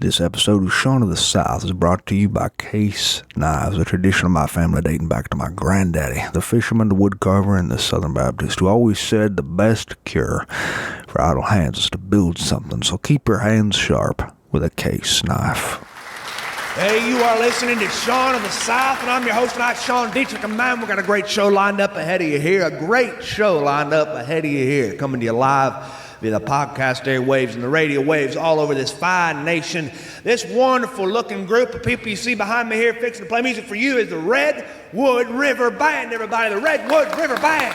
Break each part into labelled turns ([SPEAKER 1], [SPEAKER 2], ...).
[SPEAKER 1] This episode of Shaun of the South is brought to you by Case Knives, a tradition of my family dating back to my granddaddy, the fisherman, the woodcarver, and the Southern Baptist, who always said the best cure for idle hands is to build something, so keep your hands sharp with a Case knife.
[SPEAKER 2] Hey, you are listening to Shaun of the South, and I'm your host tonight, Sean Dietrich. And man, we've got a great show lined up ahead of you here. Coming to you live via the podcast airwaves and the radio waves all over this fine nation. This wonderful looking group of people you see behind me here fixing to play music for you is the Redwood River Band, everybody. The Redwood River Band.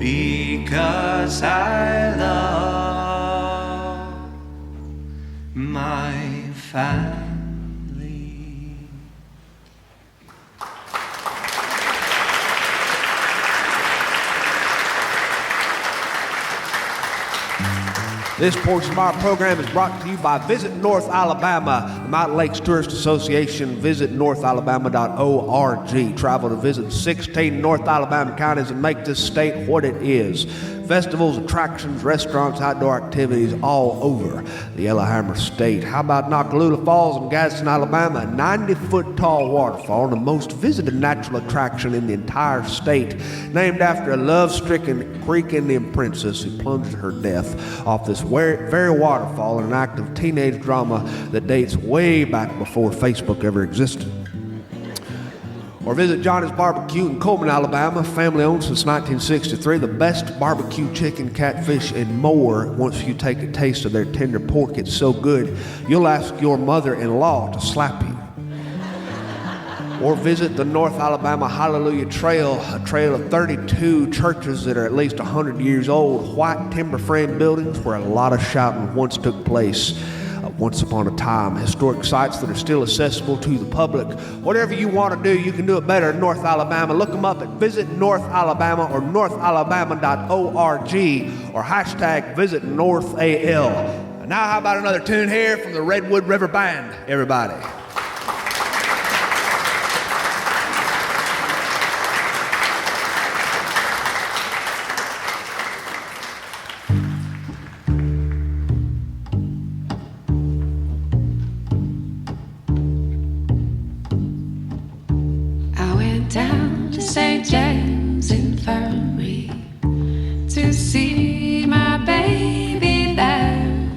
[SPEAKER 3] because I love my family.
[SPEAKER 2] This portion of our program is brought to you by Visit North Alabama, the Mountain Lakes Tourist Association. Visit northalabama.org. Travel to visit 16 North Alabama counties and make this state what it is. Festivals, attractions, restaurants, outdoor activities all over the Yellowhammer State. How about Nakalula Falls in Gadsden, Alabama, a 90-foot tall waterfall and the most visited natural attraction in the entire state, named after a love-stricken Creek Indian princess who plunged to her death off this very waterfall in an act of teenage drama that dates way back before Facebook ever existed. Or visit Johnny's Barbecue in Coleman, Alabama, family owned since 1963. The best barbecue chicken, catfish, and more. Once you take a taste of their tender pork, it's so good, you'll ask your mother-in-law to slap you. Or visit the North Alabama Hallelujah Trail, a trail of 32 churches that are at least 100 years old, white timber frame buildings where a lot of shouting once took place. Once upon a time, historic sites that are still accessible to the public. Whatever you want to do, you can do it better in North Alabama. Look them up at Visit North Alabama or northalabama.org or hashtag Visit North AL. And now how about another tune here from the Redwood River Band, everybody.
[SPEAKER 4] Down to St. James Infirmary to see my baby there.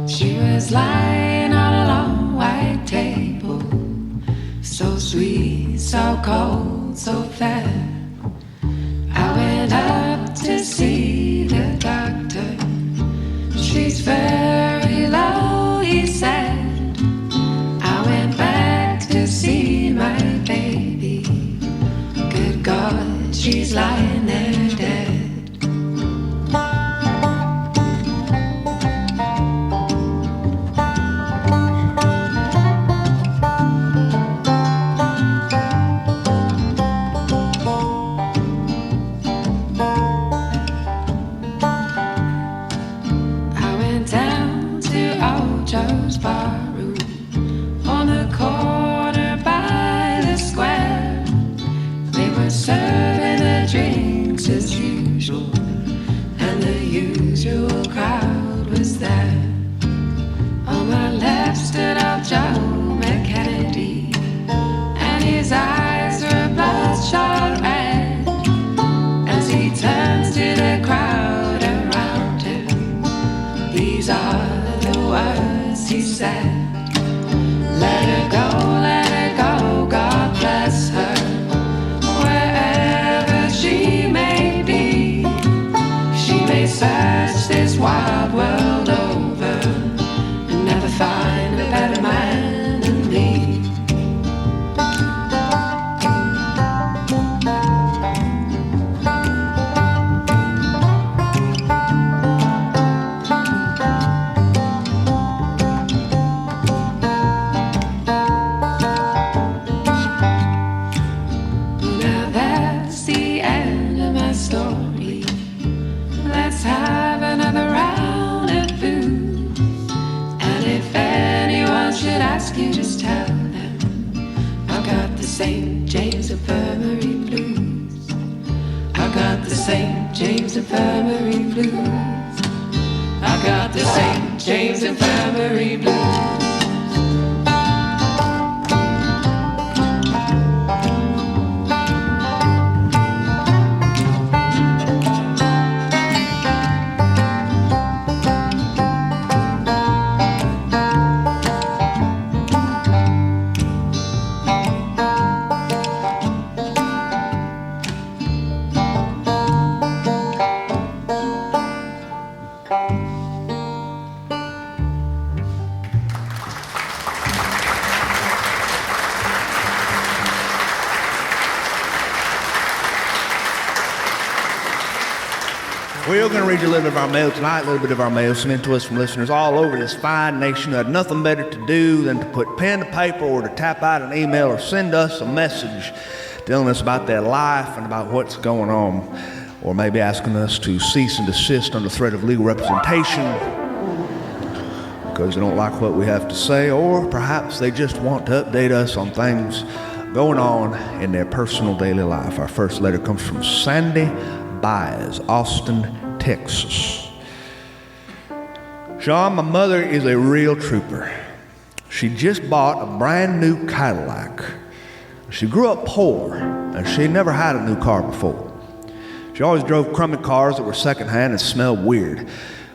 [SPEAKER 4] She was lying on a long white table, so sweet, so cold, so fair. I went up to see the doctor. She's very low, he said. I went back to see my baby. God, she's lying there dead. I went down to old Joe's barroom on the corner by the square. Serving the drinks as usual, and the usual crowd was there. On my left stood old Joe McKennedy, and his eyes were bloodshot red as he turns to the crowd around him. These are the words he said: let her go, God bless her. She may be, she may search this wild world over and never find a better man than me. Now that's the end of my story. Let's have another round of booze. And if anyone should ask you, just tell them I got the St. James Infirmary blues. I got the St. James Infirmary blues. I got the St. James Infirmary blues.
[SPEAKER 2] We're going to read you a little bit of our mail tonight, a little bit of our mail sent to us from listeners all over this fine nation who had nothing better to do than to put pen to paper or to tap out an email or send us a message telling us about their life and about what's going on, or maybe asking us to cease and desist under threat of legal representation because they don't like what we have to say, or perhaps they just want to update us on things going on in their personal daily life. Our first letter comes from Sandy Baez, Austin, Texas. Sean, my mother is a real trooper. She just bought a brand new Cadillac. She grew up poor, and she never had a new car before. She always drove crummy cars that were secondhand and smelled weird,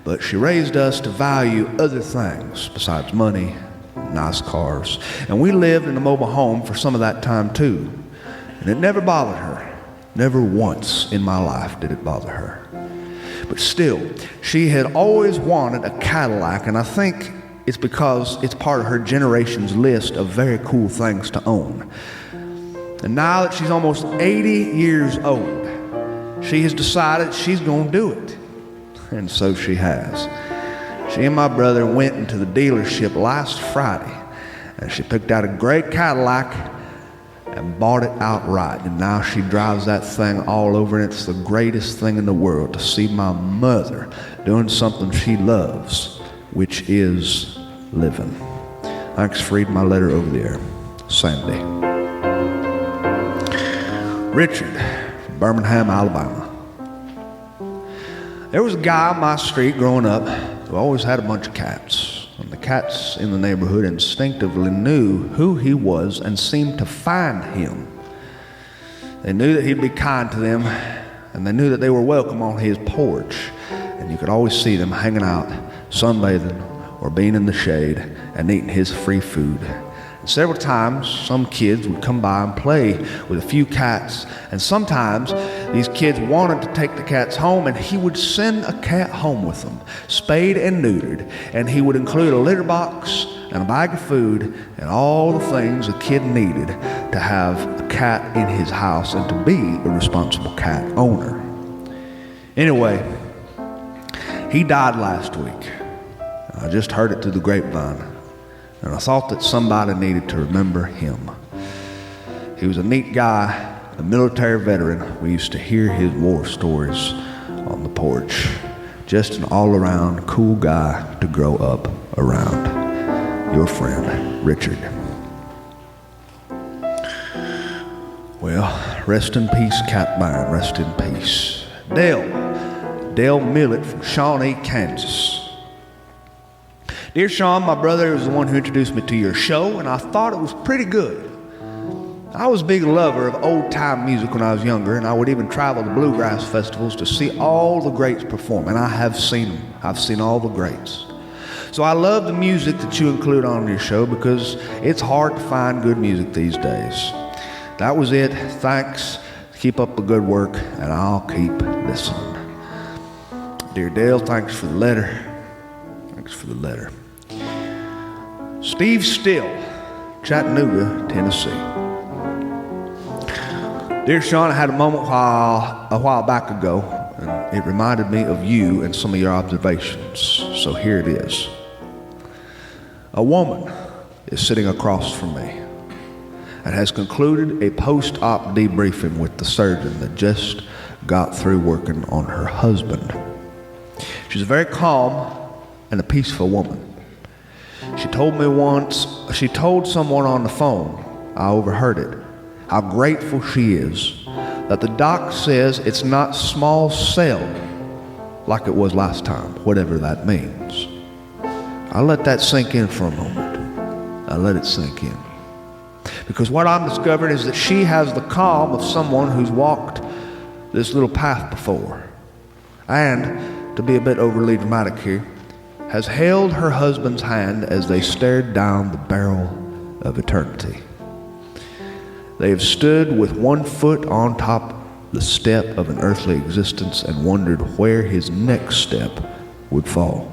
[SPEAKER 2] but she raised us to value other things besides money and nice cars. And we lived in a mobile home for some of that time too, and it never bothered her. Never once in my life did it bother her. But still, she had always wanted a Cadillac, and I think it's because it's part of her generation's list of very cool things to own. And now that she's almost 80 years old, she has decided she's going to do it. And so she has. She and my brother went into the dealership last Friday, and she picked out a great Cadillac and bought it outright. And now she drives that thing all over, and it's the greatest thing in the world to see my mother doing something she loves, which is living. Thanks for reading my letter over the air. Sandy. Richard from Birmingham, Alabama. There was a guy on my street growing up who always had a bunch of cats. And the cats in the neighborhood instinctively knew who he was and seemed to find him. They knew that he'd be kind to them, and they knew that they were welcome on his porch. And you could always see them hanging out, sunbathing, or being in the shade and eating his free food. And several times, some kids would come by and play with a few cats, and sometimes these kids wanted to take the cats home, and he would send a cat home with them, spayed and neutered, and he would include a litter box and a bag of food and all the things a kid needed to have a cat in his house and to be a responsible cat owner. Anyway, he died last week. I just heard it through the grapevine. And I thought that somebody needed to remember him. He was a neat guy, a military veteran. We used to hear his war stories on the porch. Just an all-around cool guy to grow up around. Your friend, Richard. Well, rest in peace, Cat Byrne. Rest in peace. Dale Millett from Shawnee, Kansas. Dear Sean, my brother was the one who introduced me to your show, and I thought it was pretty good. I was a big lover of old-time music when I was younger, and I would even travel to bluegrass festivals to see all the greats perform, and I have seen them. I've seen all the greats. So I love the music that you include on your show because it's hard to find good music these days. That was it. Thanks. Keep up the good work, and I'll keep listening. Dear Dale, thanks for the letter. Thanks for the letter. Steve Still, Chattanooga, Tennessee. Dear Sean, I had a moment a while back ago, and it reminded me of you and some of your observations. So here it is. A woman is sitting across from me and has concluded a post-op debriefing with the surgeon that just got through working on her husband. She's a very calm and a peaceful woman. She told someone on the phone, I overheard it, how grateful she is that the doc says it's not small cell like it was last time, whatever that means. I let that sink in for a moment. I let it sink in. Because what I'm discovering is that she has the calm of someone who's walked this little path before. And, to be a bit overly dramatic here, has held her husband's hand as they stared down the barrel of eternity. They have stood with one foot on top the step of an earthly existence and wondered where his next step would fall.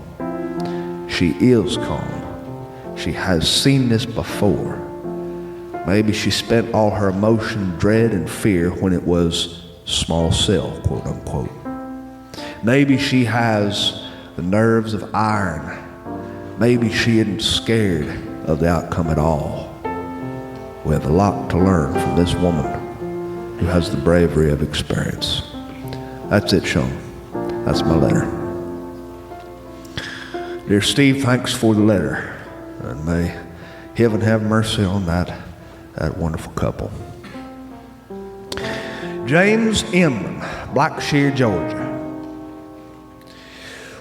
[SPEAKER 2] She is calm. She has seen this before. Maybe she spent all her emotion, dread, and fear when it was small cell, quote unquote. Maybe she has the nerves of iron. Maybe she isn't scared of the outcome at all. We have a lot to learn from this woman who has the bravery of experience. That's it, Sean. That's my letter. Dear Steve, thanks for the letter. And may heaven have mercy on that wonderful couple. James Inman, Blackshear, Georgia.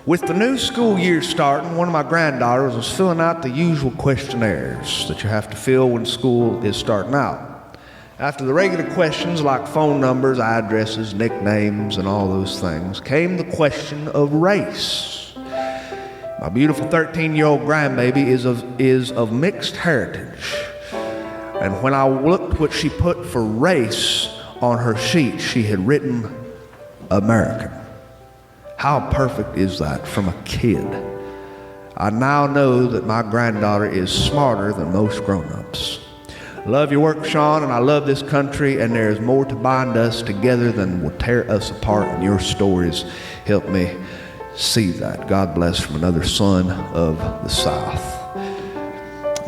[SPEAKER 2] With the new school year starting, one of my granddaughters was filling out the usual questionnaires that you have to fill when school is starting out. After the regular questions like phone numbers, addresses, nicknames, and all those things, came the question of race. My beautiful 13-year-old grandbaby is of mixed heritage. And when I looked what she put for race on her sheet, she had written American. How perfect is that from a kid? I now know that my granddaughter is smarter than most grown-ups. Love your work, Sean, and I love this country, and there is more to bind us together than will tear us apart, and your stories help me see that. God bless from another son of the South.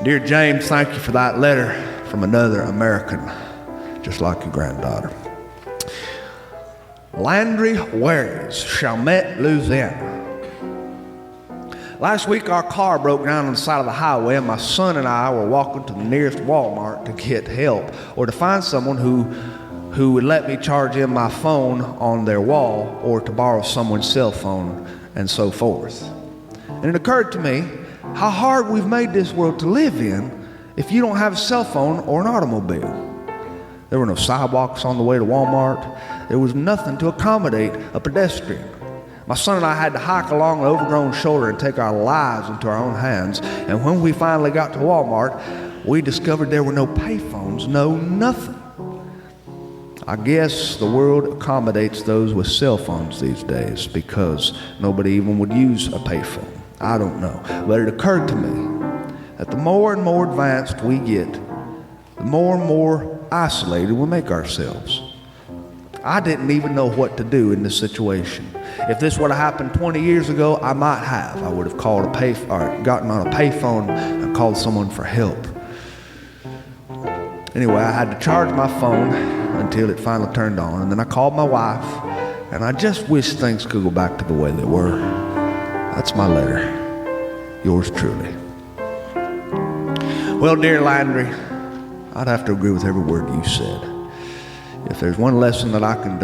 [SPEAKER 2] Dear James, thank you for that letter from another American, just like your granddaughter. Landry Wares, Chalmette, Louisiana. Last week our car broke down on the side of the highway, and my son and I were walking to the nearest Walmart to get help or to find someone who would let me charge in my phone on their wall or to borrow someone's cell phone and so forth. And it occurred to me how hard we've made this world to live in if you don't have a cell phone or an automobile. There were no sidewalks on the way to Walmart. There was nothing to accommodate a pedestrian. My son and I had to hike along an overgrown shoulder and take our lives into our own hands. And when we finally got to Walmart, we discovered there were no payphones, no nothing. I guess the world accommodates those with cell phones these days because nobody even would use a payphone. I don't know. But it occurred to me that the more and more advanced we get, the more and more isolated we make ourselves. I didn't even know what to do in this situation. If this would have happened 20 years ago, I might have. I would have called gotten on a payphone and called someone for help. Anyway, I had to charge my phone until it finally turned on, and then I called my wife, and I just wish things could go back to the way they were. That's my letter. Yours truly. Well, dear Landry, I'd have to agree with every word you said. If there's one lesson that I can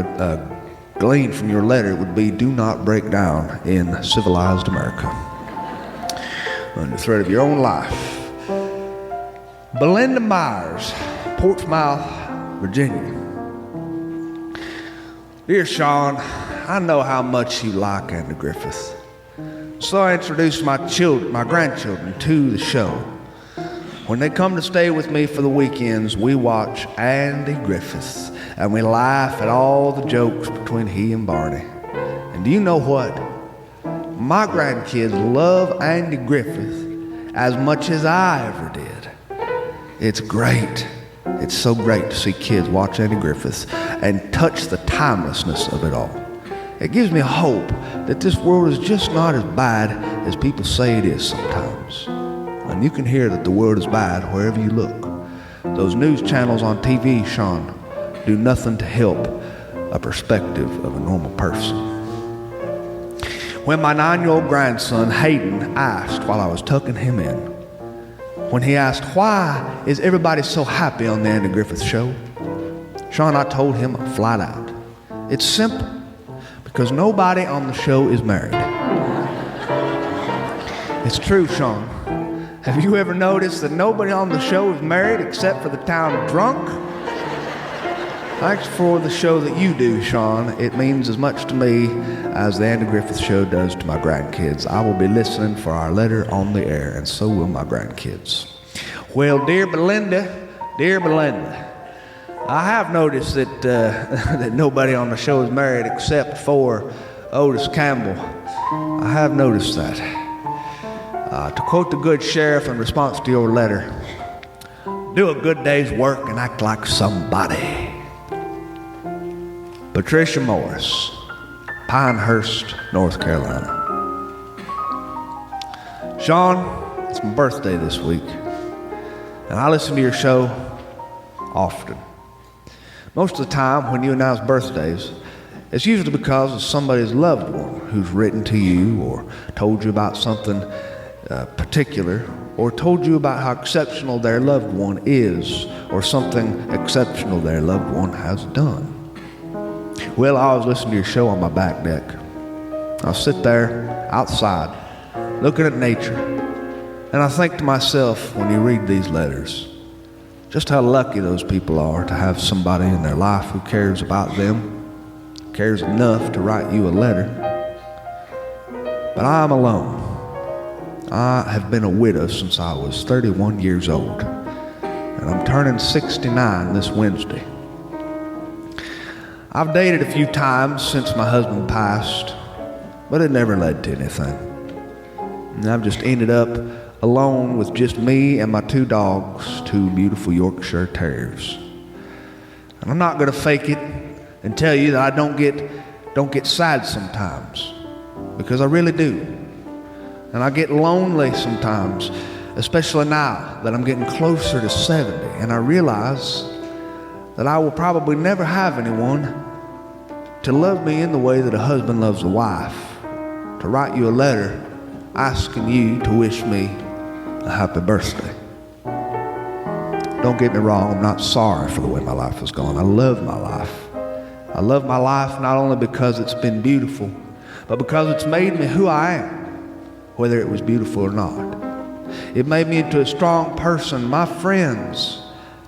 [SPEAKER 2] glean from your letter, it would be do not break down in civilized America under threat of your own life. Belinda Myers, Portsmouth, Virginia. Dear Sean, I know how much you like Andy Griffith. So I introduced my grandchildren to the show. When they come to stay with me for the weekends, we watch Andy Griffith, and we laugh at all the jokes between he and Barney. And do you know what? My grandkids love Andy Griffith as much as I ever did. It's great. It's so great to see kids watch Andy Griffith and touch the timelessness of it all. It gives me hope that this world is just not as bad as people say it is sometimes. And you can hear that the world is bad wherever you look. Those news channels on TV, Sean, do nothing to help a perspective of a normal person. When my 9-year-old grandson, Hayden, asked while I was tucking him in, when he asked, why is everybody so happy on the Andy Griffith Show? Sean, I told him flat out, it's simple, because nobody on the show is married. It's true, Sean. Have you ever noticed that nobody on the show is married except for the town drunk? Thanks for the show that you do, Sean. It means as much to me as the Andy Griffith Show does to my grandkids. I will be listening for our letter on the air, and so will my grandkids. Well, dear Belinda, I have noticed that that nobody on the show is married except for Otis Campbell. I have noticed that. To quote the good sheriff in response to your letter, do a good day's work and act like somebody. Patricia Morris, Pinehurst, North Carolina. Sean, it's my birthday this week, and I listen to your show often. Most of the time when you announce birthdays, it's usually because of somebody's loved one who's written to you or told you about something particular, or told you about how exceptional their loved one is, or something exceptional their loved one has done. Well, I was listening to your show on my back deck. I'll sit there outside looking at nature, and I think to myself, when you read these letters, just how lucky those people are to have somebody in their life who cares about them, cares enough to write you a letter. But I'm alone. I have been a widow since I was 31 years old, and I'm turning 69 this Wednesday. I've dated a few times since my husband passed, but it never led to anything. And I've just ended up alone with just me and my two dogs, two beautiful Yorkshire Terriers. And I'm not going to fake it and tell you that I don't get sad sometimes, because I really do. And I get lonely sometimes, especially now that I'm getting closer to 70, and I realize that I will probably never have anyone to love me in the way that a husband loves a wife, to write you a letter asking you to wish me a happy birthday. Don't get me wrong, I'm not sorry for the way my life has gone. I love my life. I love my life not only because it's been beautiful, but because it's made me who I am, whether it was beautiful or not. It made me into a strong person. My friends,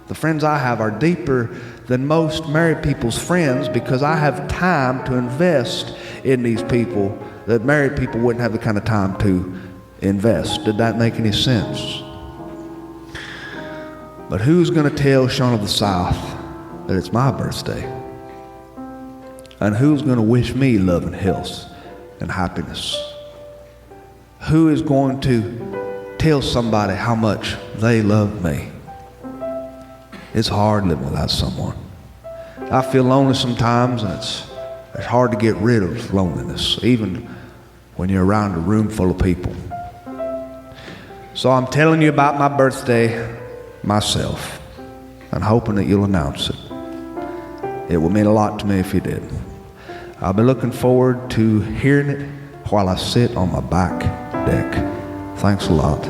[SPEAKER 2] the friends I have, are deeper than most married people's friends, because I have time to invest in these people that married people wouldn't have the kind of time to invest. Did that make any sense? But who's going to tell Sean of the South that it's my birthday? And who's going to wish me love and health and happiness? Who is going to tell somebody how much they love me? It's hard living without someone. I feel lonely sometimes, and it's hard to get rid of loneliness, even when you're around a room full of people. So I'm telling you about my birthday myself, and hoping that you'll announce it. It would mean a lot to me if you did. I'll be looking forward to hearing it while I sit on my back deck. Thanks a lot,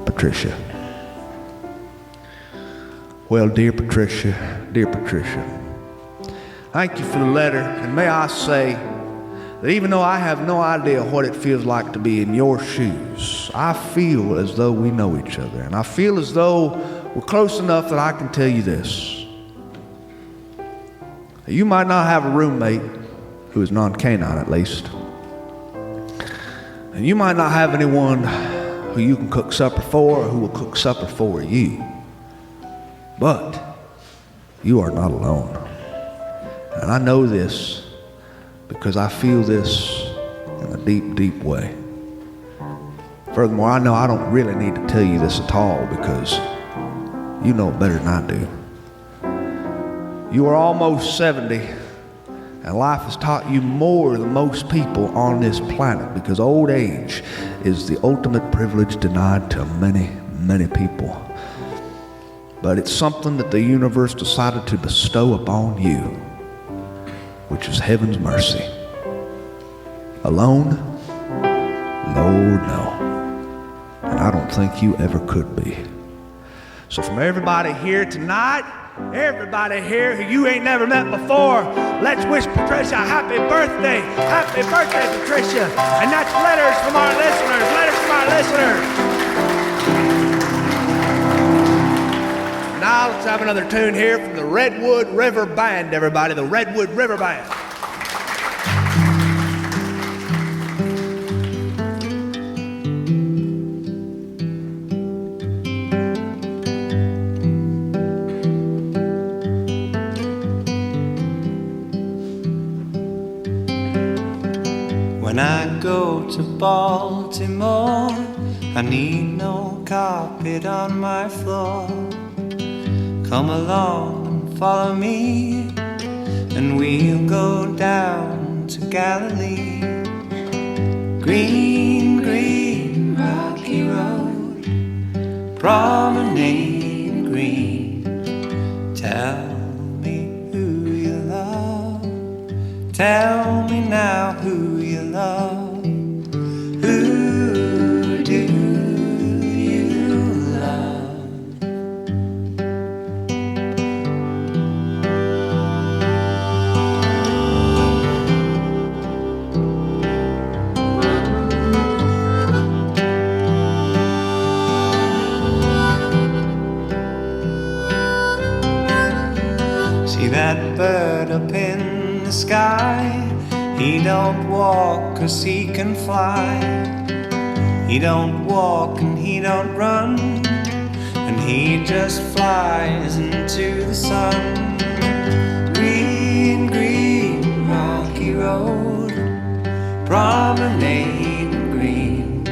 [SPEAKER 2] Patricia. Well, dear Patricia, thank you for the letter, and may I say that even though I have no idea what it feels like to be in your shoes, I feel as though we know each other, and I feel as though we're close enough that I can tell you this. You might not have a roommate who is non-canine, at least, and you might not have anyone who you can cook supper for or who will cook supper for you, but you are not alone. And I know this because I feel this in a deep, deep way. Furthermore, I know I don't really need to tell you this at all, because you know it better than I do. You are almost 70, and life has taught you more than most people on this planet, because old age is the ultimate privilege denied to many, many people. But it's something that the universe decided to bestow upon you, which is heaven's mercy. Alone? Lord, no. And I don't think you ever could be. So from everybody here tonight, everybody here who you ain't never met before, let's wish Patricia a happy birthday. Happy birthday, Patricia. And that's letters from our listeners. Letters from our listeners. Now let's have another tune here from the Redwood River Band, everybody. The Redwood River Band.
[SPEAKER 3] When I go to Baltimore, I need no carpet on my floor. Come along and follow me, and we'll go down to Galilee. Green, green, rocky road, promenade green. Tell me who you love. Tell me now who you love. Who do you love? See that bird up in the sky? He don't walk 'cause he can fly. He don't walk and he don't run, and he just flies into the sun. Green, green, rocky road, promenade green.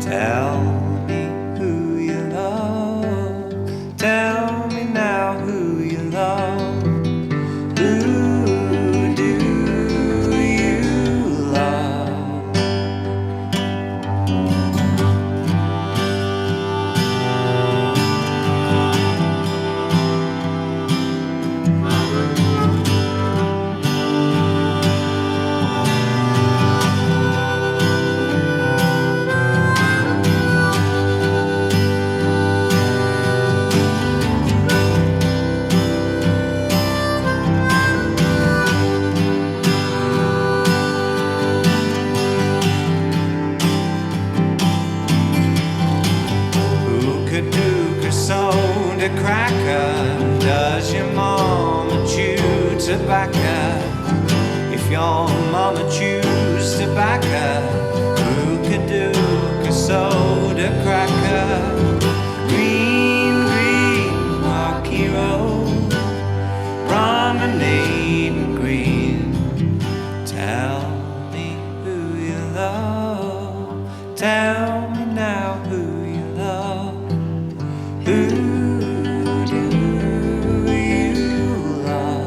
[SPEAKER 3] Tell me who you love. Tell me now who you love. Who do you love? Soda cracker, does your mama chew tobacco? If your mama chews tobacco, who could do a soda cracker? Green, green, rocky road, promenade green. Tell me who you love. Tell me now who you love. Who do you love?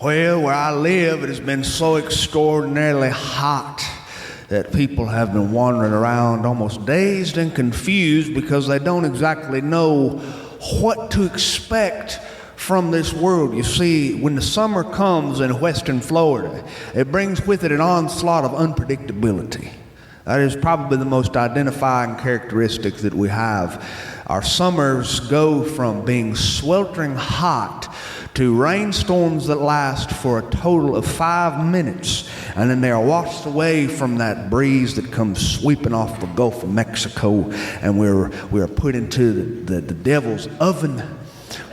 [SPEAKER 2] Well, where I live, it has been so extraordinarily hot that people have been wandering around almost dazed and confused because they don't exactly know what to expect from this world. You see, when the summer comes in western Florida, it brings with it an onslaught of unpredictability. That is probably the most identifying characteristic that we have. Our summers go from being sweltering hot to rainstorms that last for a total of 5 minutes, and then they are washed away from that breeze that comes sweeping off the Gulf of Mexico, and we're put into the devil's oven,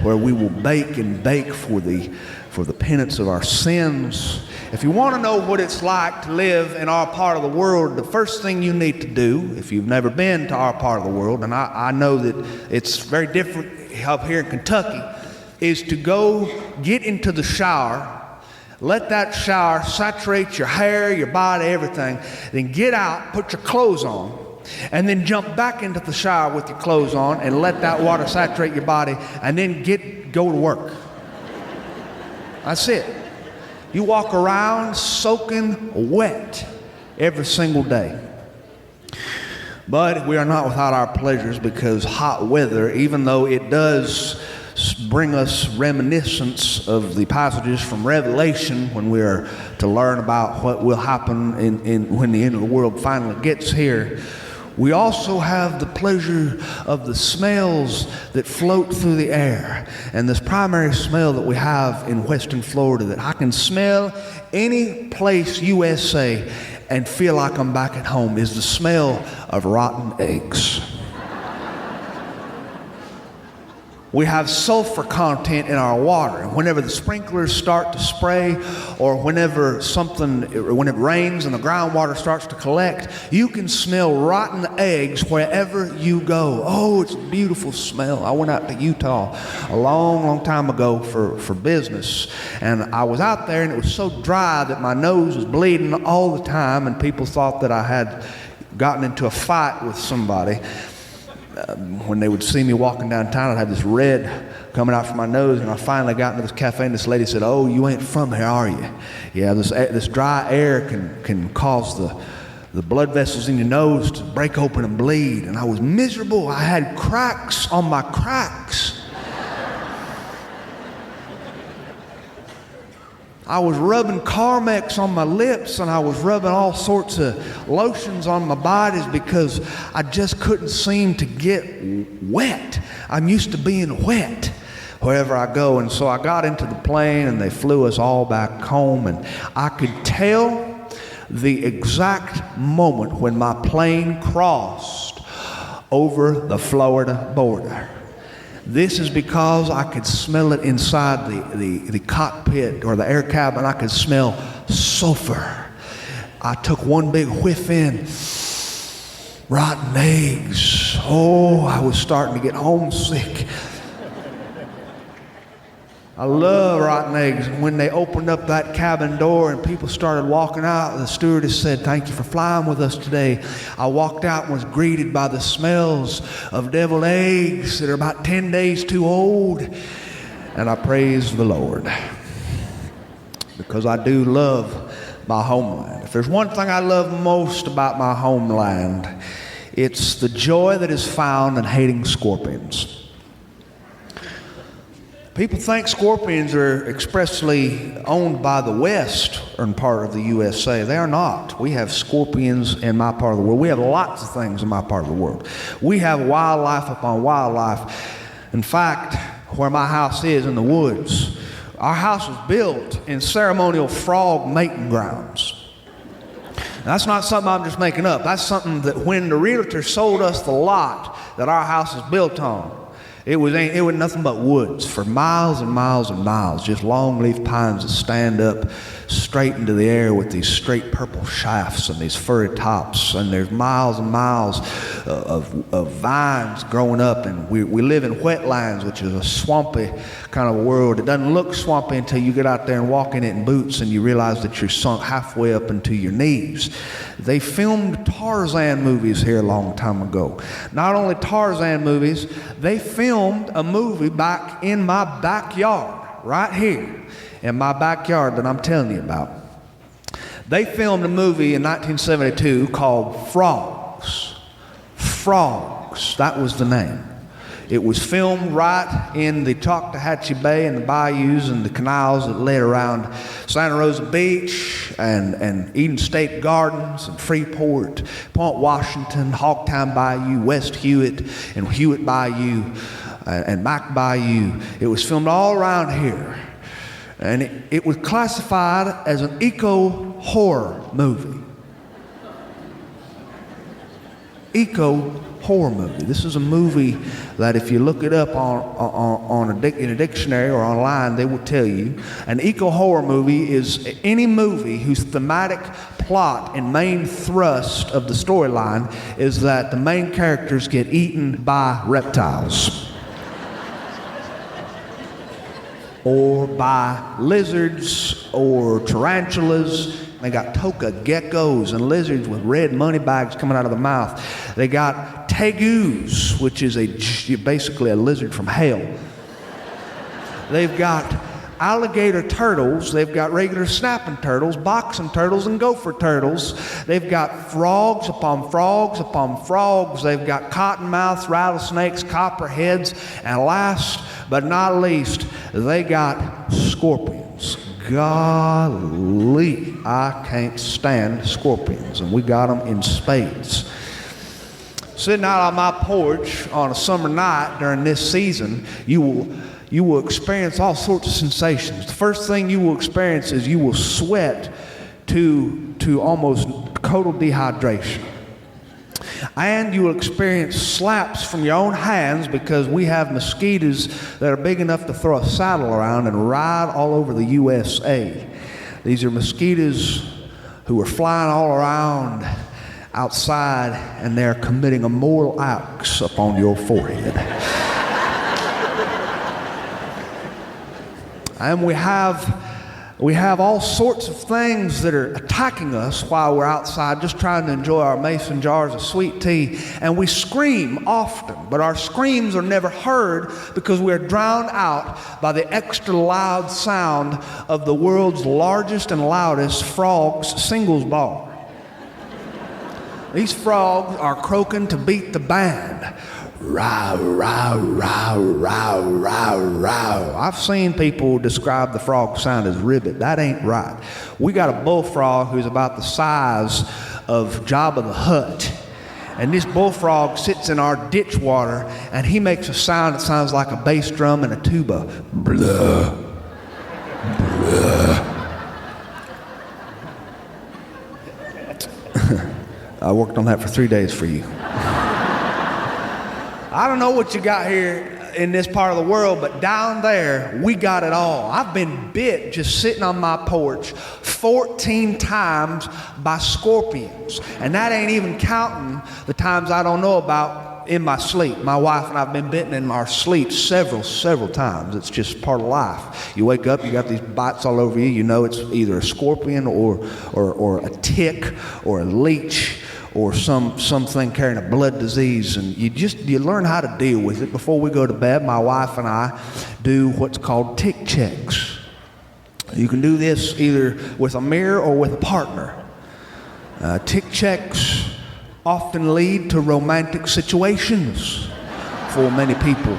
[SPEAKER 2] where we will bake and bake for the penance of our sins. If you want to know what it's like to live in our part of the world, the first thing you need to do, if you've never been to our part of the world, and I know that it's very different up here in Kentucky, is to go get into the shower, let that shower saturate your hair, your body, everything, then get out, put your clothes on, and then jump back into the shower with your clothes on and let that water saturate your body, and then go to work. That's it. You walk around soaking wet every single day. But we are not without our pleasures, because hot weather, even though it does bring us reminiscence of the passages from Revelation when we are to learn about what will happen when the end of the world finally gets here, we also have the pleasure of the smells that float through the air. And this primary smell that we have in western Florida that I can smell any place USA and feel like I'm back at home is the smell of rotten eggs. We have sulfur content in our water. And whenever the sprinklers start to spray, or when it rains and the groundwater starts to collect, you can smell rotten eggs wherever you go. Oh, it's a beautiful smell. I went out to Utah a long, long time ago for business. And I was out there and it was so dry that my nose was bleeding all the time, and people thought that I had gotten into a fight with somebody. When they would see me walking downtown, I'd have this red coming out from my nose, and I finally got into this cafe, and this lady said, "Oh, you ain't from here, are you? Yeah, this dry air can cause the blood vessels in your nose to break open and bleed." And I was miserable. I had cracks on my cracks. I was rubbing Carmex on my lips, and I was rubbing all sorts of lotions on my bodies because I just couldn't seem to get wet. I'm used to being wet wherever I go. And so I got into the plane, and they flew us all back home, and I could tell the exact moment when my plane crossed over the Florida border. This is because I could smell it inside the cockpit or the air cabin. I could smell sulfur. I took one big whiff in. Rotten eggs. Oh, I was starting to get homesick. I love rotten eggs. When they opened up that cabin door and people started walking out, the stewardess said, "Thank you for flying with us today." I walked out and was greeted by the smells of deviled eggs that are about 10 days too old. And I praised the Lord, because I do love my homeland. If there's one thing I love most about my homeland, it's the joy that is found in hating scorpions. People think scorpions are expressly owned by the western part of the USA. They are not. We have scorpions in my part of the world. We have lots of things in my part of the world. We have wildlife upon wildlife. In fact, where my house is in the woods, our house was built in ceremonial frog mating grounds. Now, that's not something I'm just making up. That's something that when the realtor sold us the lot that our house is built on, it was nothing but woods for miles and miles and miles, just longleaf pines that stand up straight into the air with these straight purple shafts and these furry tops, and there's miles and miles of vines growing up, and we live in wetlands, which is a swampy kind of world. It doesn't look swampy until you get out there and walk in it in boots and you realize that you're sunk halfway up into your knees. They filmed Tarzan movies here a long time ago. Not only Tarzan movies, they filmed a movie back in my backyard, right here in my backyard that I'm telling you about. They filmed a movie in 1972 called Frogs. Frogs, that was the name. It was filmed right in the Talkatahatchee Bay and the bayous and the canals that led around Santa Rosa Beach and Eden State Gardens and Freeport, Point Washington, Hogtown Bayou, West Hewitt and Hewitt Bayou and Mac Bayou. It was filmed all around here. And it was classified as an eco-horror movie. Eco-horror movie. This is a movie that if you look it up in a dictionary or online, they will tell you. An eco-horror movie is any movie whose thematic plot and main thrust of the storyline is that the main characters get eaten by reptiles. Or by lizards or tarantulas. They got toka geckos and lizards with red money bags coming out of the mouth. They got tegus, which is basically a lizard from hell. They've got alligator turtles. They've got regular snapping turtles, boxing turtles, and gopher turtles. They've got frogs upon frogs upon frogs. They've got cottonmouths, rattlesnakes, copperheads, and last but not least, they got scorpions. Golly, I can't stand scorpions, and we got them in spades. Sitting out on my porch on a summer night during this season, you will experience all sorts of sensations. The first thing you will experience is you will sweat to almost total dehydration. And you will experience slaps from your own hands because we have mosquitoes that are big enough to throw a saddle around and ride all over the USA. These are mosquitoes who are flying all around outside, and they're committing immoral acts upon your forehead. And we have all sorts of things that are attacking us while we're outside just trying to enjoy our mason jars of sweet tea. And we scream often, but our screams are never heard because we're drowned out by the extra loud sound of the world's largest and loudest frogs singles bar. These frogs are croaking to beat the band. Row, row, row, row, row, row. I've seen people describe the frog sound as ribbit. That ain't right. We got a bullfrog who's about the size of Jabba the Hutt. And this bullfrog sits in our ditch water, and he makes a sound that sounds like a bass drum and a tuba. Blah, blah. I worked on that for 3 days for you. I don't know what you got here in this part of the world, but down there, we got it all. I've been bit just sitting on my porch 14 times by scorpions. And that ain't even counting the times I don't know about in my sleep. My wife and I have been bitten in our sleep several times. It's just part of life. You wake up, you got these bites all over you. You know it's either a scorpion or a tick or a leech, or something carrying a blood disease, and you learn how to deal with it. Before we go to bed, my wife and I do what's called tick checks. You can do this either with a mirror or with a partner. Tick checks often lead to romantic situations for many people.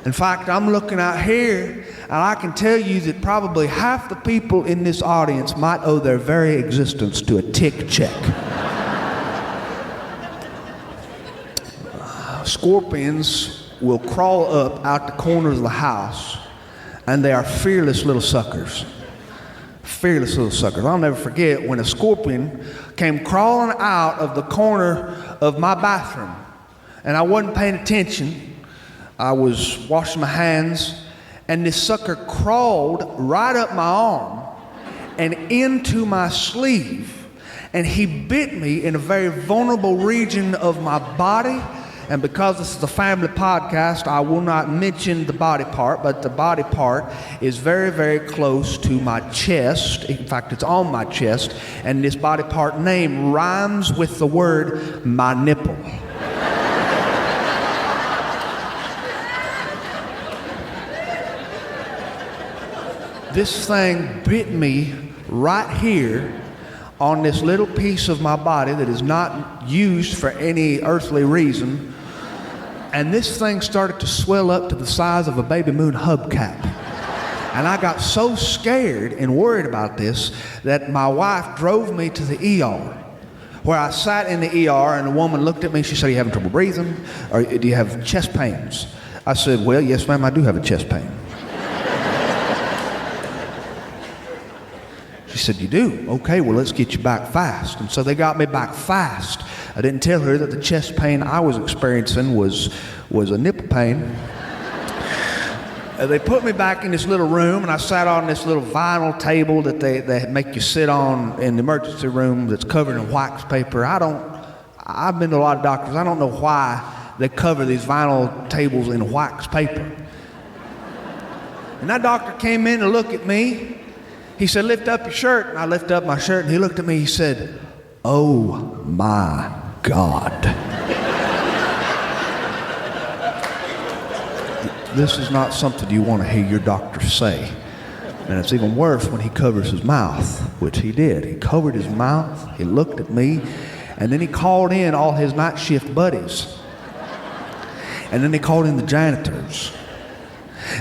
[SPEAKER 2] In fact, I'm looking out here, and I can tell you that probably half the people in this audience might owe their very existence to a tick check. Scorpions will crawl up out the corners of the house, and they are fearless little suckers. Fearless little suckers. I'll never forget when a scorpion came crawling out of the corner of my bathroom, and I wasn't paying attention. I was washing my hands, and this sucker crawled right up my arm and into my sleeve, and he bit me in a very vulnerable region of my body. And because this is a family podcast, I will not mention the body part, but the body part is very, very close to my chest. In fact, it's on my chest, and this body part name rhymes with the word my nipple. This thing bit me right here on this little piece of my body that is not used for any earthly reason. And this thing started to swell up to the size of a baby moon hubcap. And I got so scared and worried about this that my wife drove me to the ER, where I sat in the ER, and the woman looked at me. She said, "Are you having trouble breathing? Or do you have chest pains?" I said, "Well, yes, ma'am, I do have a chest pain." She said, "You do? Okay, well, let's get you back fast." And so they got me back fast. I didn't tell her that the chest pain I was experiencing was a nipple pain. They put me back in this little room, and I sat on this little vinyl table that they make you sit on in the emergency room that's covered in wax paper. I've been to a lot of doctors. I don't know why they cover these vinyl tables in wax paper. And that doctor came in to look at me. He said, "Lift up your shirt." And I lifted up my shirt, and he looked at me. He said, "Oh my God. This is not something you want to hear your doctor say." And it's even worse when he covers his mouth, which he did. He covered his mouth, he looked at me, and then he called in all his night shift buddies. And then they called in the janitors.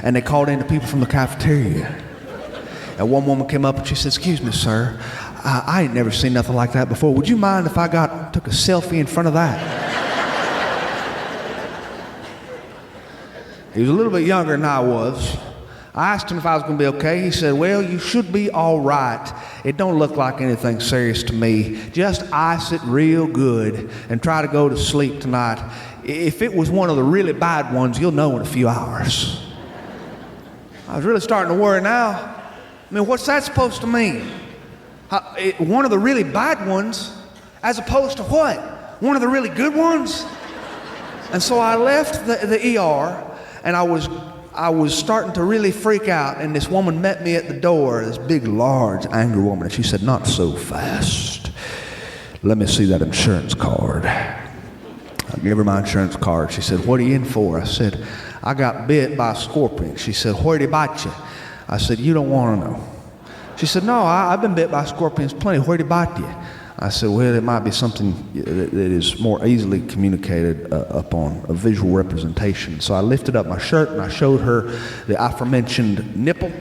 [SPEAKER 2] And they called in the people from the cafeteria. And one woman came up and she said, "Excuse me, sir, I ain't never seen nothing like that before. Would you mind if I took a selfie in front of that?" He was a little bit younger than I was. I asked him if I was going to be okay. He said, well, you should be all right. It don't look like anything serious to me. Just ice it real good and try to go to sleep tonight. If it was one of the really bad ones, you'll know in a few hours. I was really starting to worry now. I mean, what's that supposed to mean? One of the really bad ones, as opposed to what? One of the really good ones? And so I left the ER, and I was starting to really freak out, and this woman met me at the door, this big, large, angry woman, and she said, not so fast. Let me see that insurance card. I gave her my insurance card. She said, what are you in for? I said, I got bit by a scorpion. She said, where'd he bite you? I said, you don't want to know. She said, no, I've been bit by scorpions plenty. Where'd he bite you? I said, well, it might be something that is more easily communicated upon a visual representation. So I lifted up my shirt and I showed her the aforementioned nipple.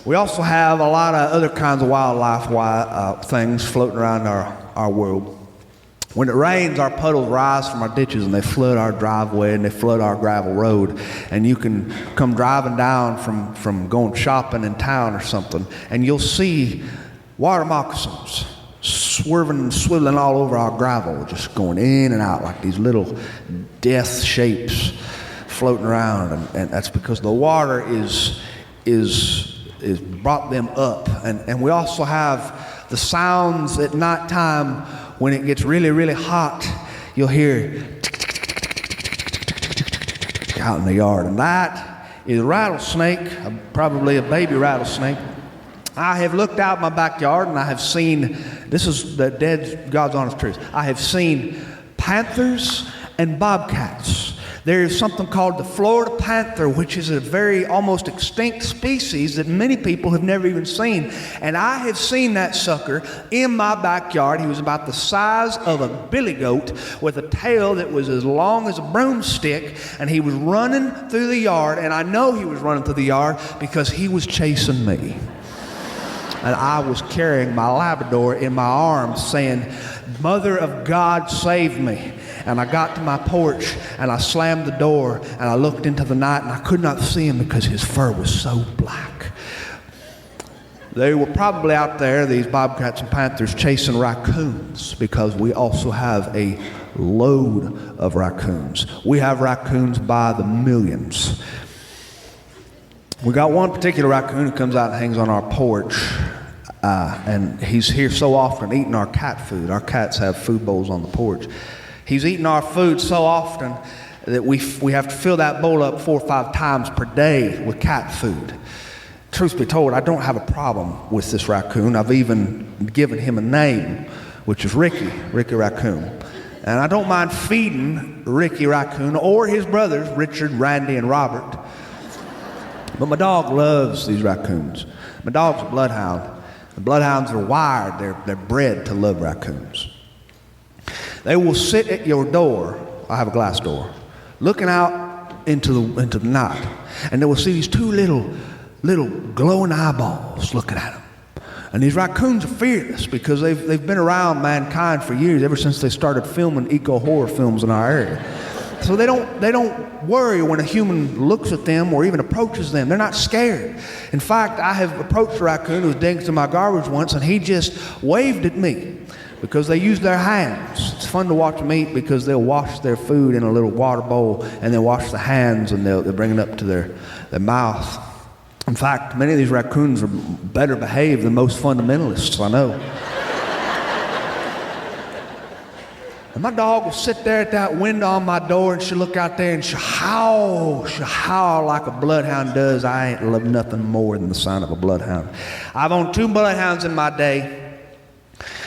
[SPEAKER 2] We also have a lot of other kinds of wildlife things floating around our world. When it rains, our puddles rise from our ditches and they flood our driveway and they flood our gravel road. And you can come driving down from going shopping in town or something, and you'll see water moccasins swerving and swiveling all over our gravel, just going in and out like these little death shapes floating around. And that's because the water is brought them up. And we also have the sounds at nighttime. When it gets really, really hot, you'll hear out in the yard. And that is a rattlesnake, probably a baby rattlesnake. I have looked out my backyard and I have seen, this is the dead God's honest truth, I have seen panthers and bobcats. There is something called the Florida panther, which is a very almost extinct species that many people have never even seen. And I have seen that sucker in my backyard. He was about the size of a billy goat with a tail that was as long as a broomstick. And he was running through the yard. And I know he was running through the yard because he was chasing me. And I was carrying my Labrador in my arms saying, Mother of God, save me. And I got to my porch and I slammed the door and I looked into the night and I could not see him because his fur was so black. They were probably out there, these bobcats and panthers, chasing raccoons, because we also have a load of raccoons. We have raccoons by the millions. We got one particular raccoon who comes out and hangs on our porch. And he's here so often eating our cat food. Our cats have food bowls on the porch. He's eating our food so often that we have to fill that bowl up 4 or 5 times per day with cat food. Truth be told, I don't have a problem with this raccoon. I've even given him a name, which is Ricky Raccoon. And I don't mind feeding Ricky Raccoon or his brothers, Richard, Randy, and Robert. But my dog loves these raccoons. My dog's a bloodhound. The bloodhounds are wired. They're bred to love raccoons. They will sit at your door. I have a glass door, looking out into the night, and they will see these 2 little glowing eyeballs looking at them. And these raccoons are fearless because they've been around mankind for years, ever since they started filming eco horror films in our area. So they don't worry when a human looks at them or even approaches them. They're not scared. In fact, I have approached a raccoon who was digging through my garbage once, and he just waved at me because they use their hands. It's fun to watch them eat because they'll wash their food in a little water bowl and they'll wash the hands and they'll bring it up to their mouth. In fact, many of these raccoons are better behaved than most fundamentalists I know. And my dog will sit there at that window on my door and she'll look out there and she'll howl like a bloodhound does. I ain't loved nothing more than the sound of a bloodhound. I've owned 2 bloodhounds in my day,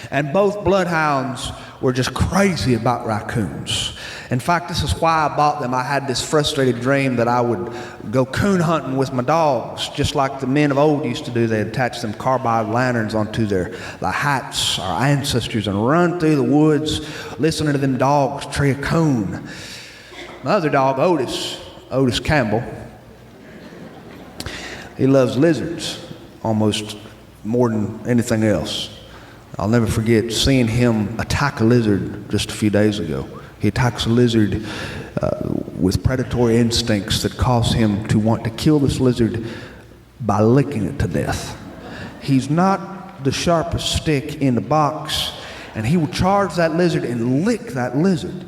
[SPEAKER 2] and both bloodhounds were just crazy about raccoons. In fact, this is why I bought them. I had this frustrated dream that I would go coon hunting with my dogs, just like the men of old used to do. They'd attach them carbide lanterns onto their hats, our ancestors, and run through the woods listening to them dogs tree a coon. My other dog, Otis Campbell, he loves lizards almost more than anything else. I'll never forget seeing him attack a lizard just a few days ago. He attacks a lizard with predatory instincts that cause him to want to kill this lizard by licking it to death. He's not the sharpest stick in the box, and he will charge that lizard and lick that lizard.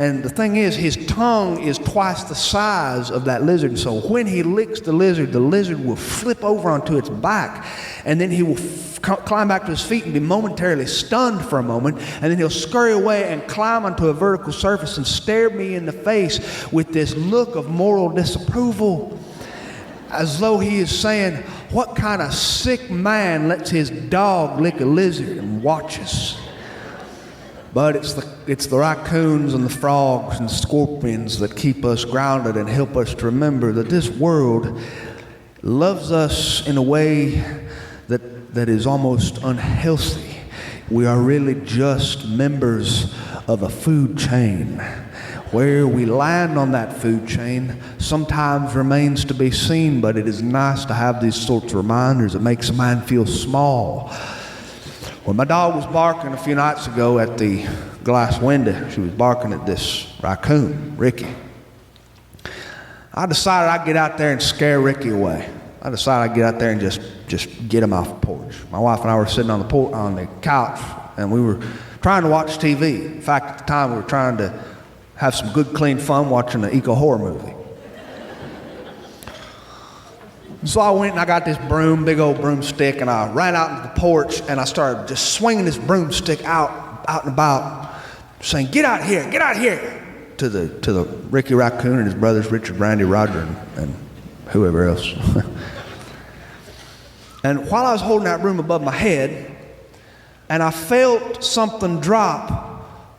[SPEAKER 2] And the thing is, his tongue is twice the size of that lizard. So when he licks the lizard will flip over onto its back, and then he will climb back to his feet and be momentarily stunned for a moment, and then he'll scurry away and climb onto a vertical surface and stare me in the face with this look of moral disapproval, as though he is saying, what kind of sick man lets his dog lick a lizard and watches? But it's the raccoons and the frogs and the scorpions that keep us grounded and help us to remember that this world loves us in a way that is almost unhealthy. We are really just members of a food chain. Where we land on that food chain sometimes remains to be seen, but it is nice to have these sorts of reminders. It makes a man feel small. When my dog was barking a few nights ago at the glass window, she was barking at this raccoon, Ricky. I decided I'd get out there and scare Ricky away. I decided I'd get out there and just get him off the porch. My wife and I were sitting on the couch, and we were trying to watch TV. In fact, at the time, we were trying to have some good, clean fun watching an eco-horror movie. So I went and I got this broom, big old broomstick, and I ran out into the porch, and I started just swinging this broomstick out and about, saying, get out here, to the Ricky Raccoon and his brothers, Richard, Randy, Roger, and whoever else. And while I was holding that broom above my head, and I felt something drop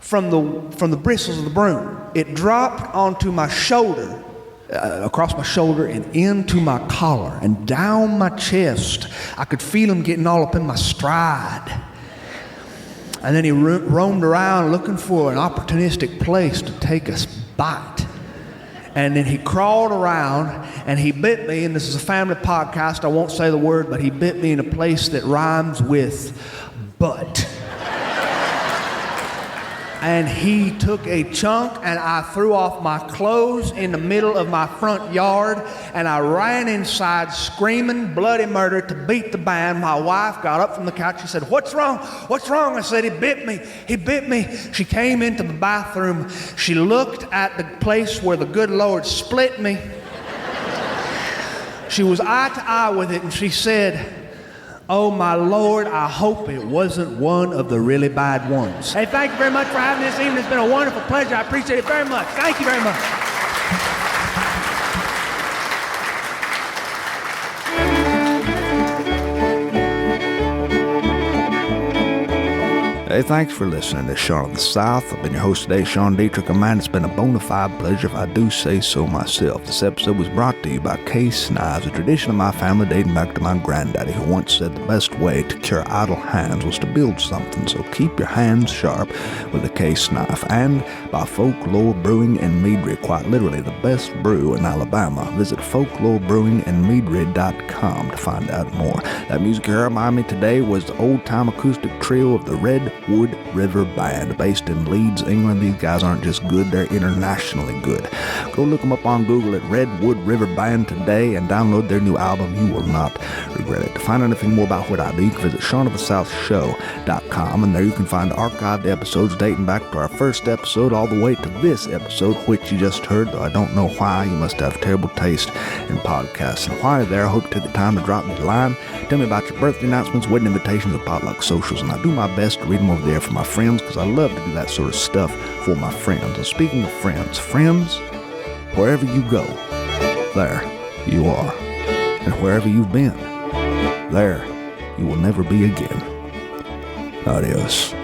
[SPEAKER 2] from the bristles of the broom. It dropped onto my shoulder, across my shoulder and into my collar and down my chest. I could feel him getting all up in my stride. And then he roamed around looking for an opportunistic place to take a bite. And then he crawled around and he bit me, and this is a family podcast, I won't say the word, but he bit me in a place that rhymes with butt. And he took a chunk, and I threw off my clothes in the middle of my front yard, and I ran inside screaming bloody murder to beat the band. My wife got up from the couch. She said, what's wrong? What's wrong? I said, he bit me. She came into the bathroom. She looked at the place where the good Lord split me. She was eye to eye with it, and she said, oh, my Lord, I hope it wasn't one of the really bad ones. Hey, thank you very much for having this evening. It's been a wonderful pleasure. I appreciate it very much. Thank you very much.
[SPEAKER 1] Hey, thanks for listening to Sean of the South. I've been your host today, Sean Dietrich, and man, it's been a bona fide pleasure if I do say so myself. This episode was brought to you by Case Knives, a tradition of my family dating back to my granddaddy, who once said the best way to cure idle hands was to build something, so keep your hands sharp with a Case knife. And by Folklore Brewing in Meadry, quite literally the best brew in Alabama. Visit folklorebrewingandmeadry.com to find out more. That music you heard behind me today was the old-time acoustic trio of the Redwood River Band, based in Leeds, England. These guys aren't just good, they're internationally good. Go look them up on Google at Redwood River Band today and download their new album. You will not regret it. To find out anything more about what I do, you can visit SeanOfTheSouthShow.com, and there you can find archived episodes dating back to our first episode all the way to this episode, which you just heard, though I don't know why. You must have terrible taste in podcasts. And while you're there, I hope you took the time to drop me a line. Tell me about your birthday announcements, wedding invitations, or potluck socials, and I do my best to read them over there for my friends, because I love to do that sort of stuff for my friends. And speaking of friends, wherever you go, there you are. And wherever you've been, there you will never be again. Adios.